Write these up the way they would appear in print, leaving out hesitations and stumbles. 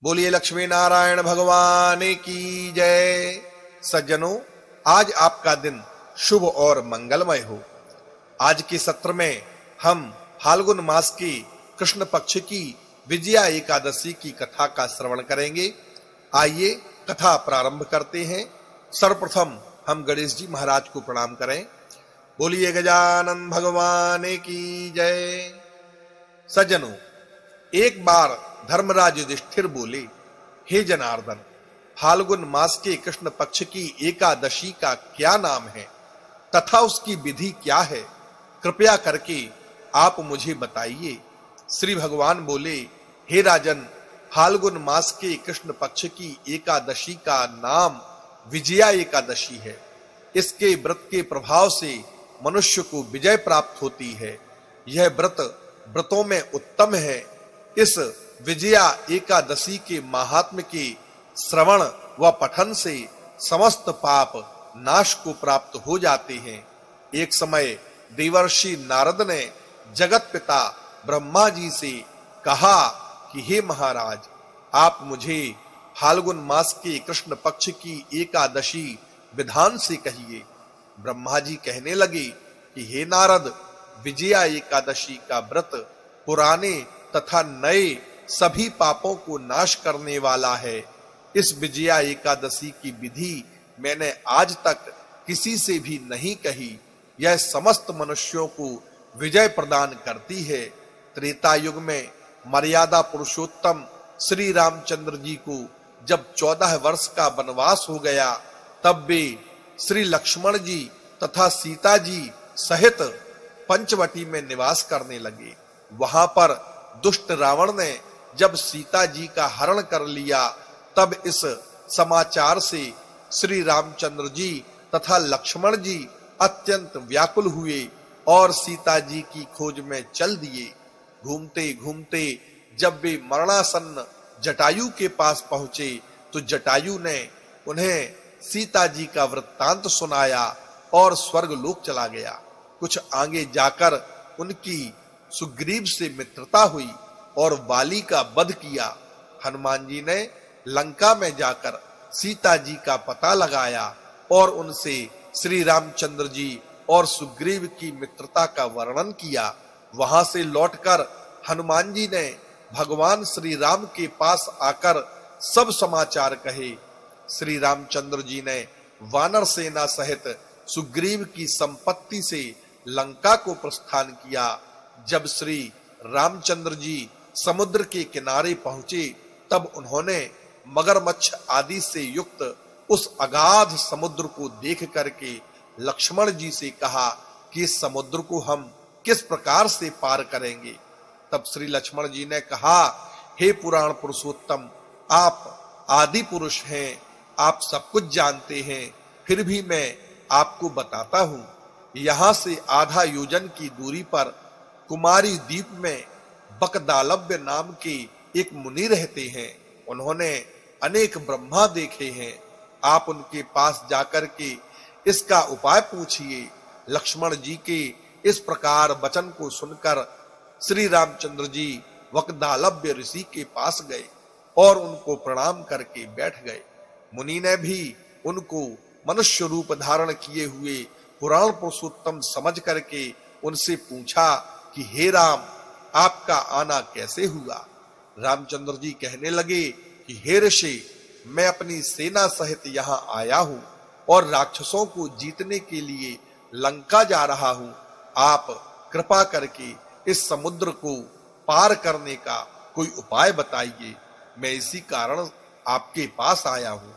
बोलिए लक्ष्मी नारायण भगवान की जय। सज्जनों, आज आपका दिन शुभ और मंगलमय हो। आज के सत्र में हम फाल्गुन मास की कृष्ण पक्ष की विजया एकादशी की कथा का श्रवण करेंगे। आइए कथा प्रारंभ करते हैं। सर्वप्रथम हम गणेश जी महाराज को प्रणाम करें। बोलिए गजानन भगवान की जय। सज्जनों, एक बार धर्मराज युधिष्ठिर बोले, हे जनार्दन, फाल्गुन मास के कृष्ण पक्ष की एकादशी का क्या नाम है तथा उसकी विधि क्या है? कृपया करके आप मुझे बताइए। श्री भगवान बोले, हे राजन, फाल्गुन मास के कृष्ण पक्ष की एकादशी का नाम विजया एकादशी है। इसके व्रत के प्रभाव से मनुष्य को विजय प्राप्त होती है। यह व्रत व्रतों में उत्तम है। इस विजया एकादशी के महात्म्य के श्रवण व पठन से समस्त पाप नाश को प्राप्त हो जाते हैं। एक समय देवर्षि नारद ने जगत पिता ब्रह्मा जी से कहा कि हे महाराज, आप मुझे फाल्गुन मास के कृष्ण पक्ष की एकादशी विधान से कहिए। ब्रह्मा जी कहने लगे कि हे नारद, विजया एकादशी का व्रत पुराने तथा नए सभी पापों को नाश करने वाला है। इस विजया एकादशी की विधि मैंने आज तक किसी से भी नहीं कही। यह समस्त मनुष्यों को विजय प्रदान करती है। त्रेता युग में मर्यादा पुरुषोत्तम श्री रामचंद्र जी को जब 14 वर्ष का वनवास हो गया, तब वे श्री लक्ष्मण जी तथा सीता जी सहित पंचवटी में निवास करने लगे। वहां पर दुष्ट रावण ने जब सीता जी का हरण कर लिया, तब इस समाचार से श्री रामचंद्र जी तथा लक्ष्मण जी अत्यंत व्याकुल हुए और सीता जी की खोज में चल दिए। घूमते घूमते जब वे मरणासन्न जटायु के पास पहुंचे, तो जटायु ने उन्हें सीता जी का वृत्तांत सुनाया और स्वर्ग लोक चला गया। कुछ आगे जाकर उनकी सुग्रीव से मित्रता हुई और वाली का वध किया। हनुमान जी ने लंका में जाकर सीता जी का पता लगाया और उनसे श्री रामचंद्र जी और सुग्रीव की मित्रता का वर्णन किया। वहां से लौटकर हनुमान जी ने भगवान श्री राम के पास आकर सब समाचार कहे। श्री रामचंद्र जी ने वानर सेना सहित सुग्रीव की संपत्ति से लंका को प्रस्थान किया। जब श्री रामचंद्र जी समुद्र के किनारे पहुंचे, तब उन्होंने मगरमच्छ आदि से युक्त उस अगाध समुद्र को देख करके लक्ष्मण जी से कहा कि इस समुद्र को हम किस प्रकार से पार करेंगे। तब श्री लक्ष्मण जी ने कहा, हे पुराण पुरुषोत्तम, आप आदि पुरुष हैं, आप सब कुछ जानते हैं, फिर भी मैं आपको बताता हूं। यहां से आधा योजन की दूरी पर कुमारी द्वीप में बकदालव्य नाम के एक मुनि रहते हैं। उन्होंने अनेक ब्रह्मा देखे हैं। आप उनके पास जाकर के इसका उपाय पूछिए। लक्ष्मण जी के इस प्रकार वचन को सुनकर श्री रामचंद्र जी वकदालव्य ऋषि के पास गए और उनको प्रणाम करके बैठ गए। मुनि ने भी उनको मनुष्य रूप धारण किए हुए पुराण पुरुषोत्तम समझ करके उनसे पूछा कि हे राम, आपका आना कैसे हुआ? रामचंद्र जी कहने लगे कि हे ऋषि, मैं अपनी सेना सहित यहाँ आया हूँ और राक्षसों को जीतने के लिए लंका जा रहा हूँ। आप कृपा करके इस समुद्र को पार करने का कोई उपाय बताइए। मैं इसी कारण आपके पास आया हूँ।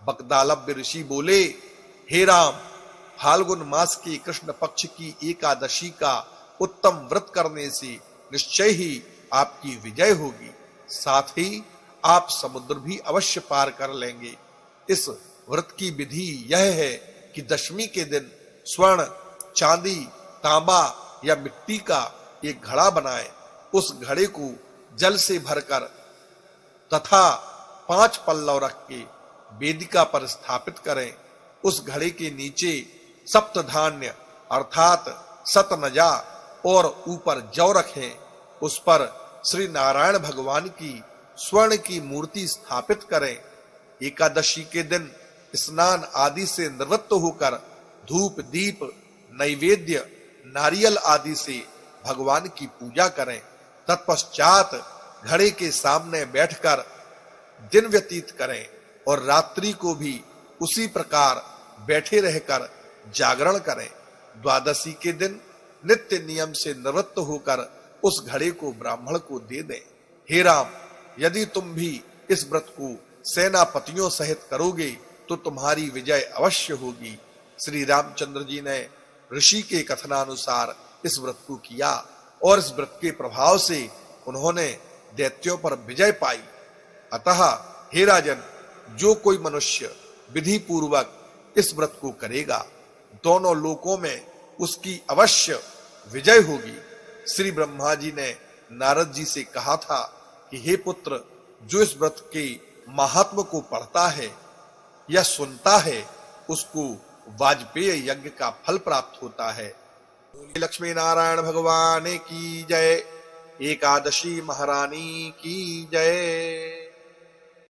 बकदालव्य ऋषि बोले, हे राम, फाल्गुन मास के कृष्ण पक्ष की एकादशी का उत्तम व्रत करने से निश्चय ही आपकी विजय होगी। साथ ही आप समुद्र भी अवश्य पार कर लेंगे। इस व्रत की विधि यह है कि दशमी के दिन स्वर्ण, चांदी, तांबा या मिट्टी का एक घड़ा बनाएं। उस घड़े को जल से भरकर तथा 5 पल्लव रख के वेदिका पर स्थापित करें। उस घड़े के नीचे सप्त धान्य अर्थात सतनजा और ऊपर जौ रखें। उस पर श्री नारायण भगवान की स्वर्ण की मूर्ति स्थापित करें। एकादशी के दिन स्नान आदि से निवृत्त होकर धूप दीप नैवेद्य नारियल आदि से भगवान की पूजा करें। तत्पश्चात घड़े के सामने बैठकर दिन व्यतीत करें और रात्रि को भी उसी प्रकार बैठे रहकर जागरण करें। द्वादशी के दिन नित्य नियम से निवृत्त होकर उस घड़े को ब्राह्मण को दे दें। हे राम, यदि तुम भी इस व्रत को सेनापतियों सहित करोगे तो तुम्हारी विजय अवश्य होगी। श्री रामचंद्र जी ने ऋषि के कथनानुसार इस व्रत को किया और इस व्रत के प्रभाव से उन्होंने दैत्यों पर विजय पाई। अतः हे राजन, जो कोई मनुष्य विधि पूर्वक इस व्रत को करेगा, दोनों लोकों में उसकी अवश्य विजय होगी। श्री ब्रह्मा जी ने नारद जी से कहा था कि हे पुत्र, जो इस व्रत के महात्म को पढ़ता है या सुनता है, उसको वाजपेय यज्ञ का फल प्राप्त होता है। लक्ष्मी नारायण भगवान की जय। एकादशी महारानी की जय।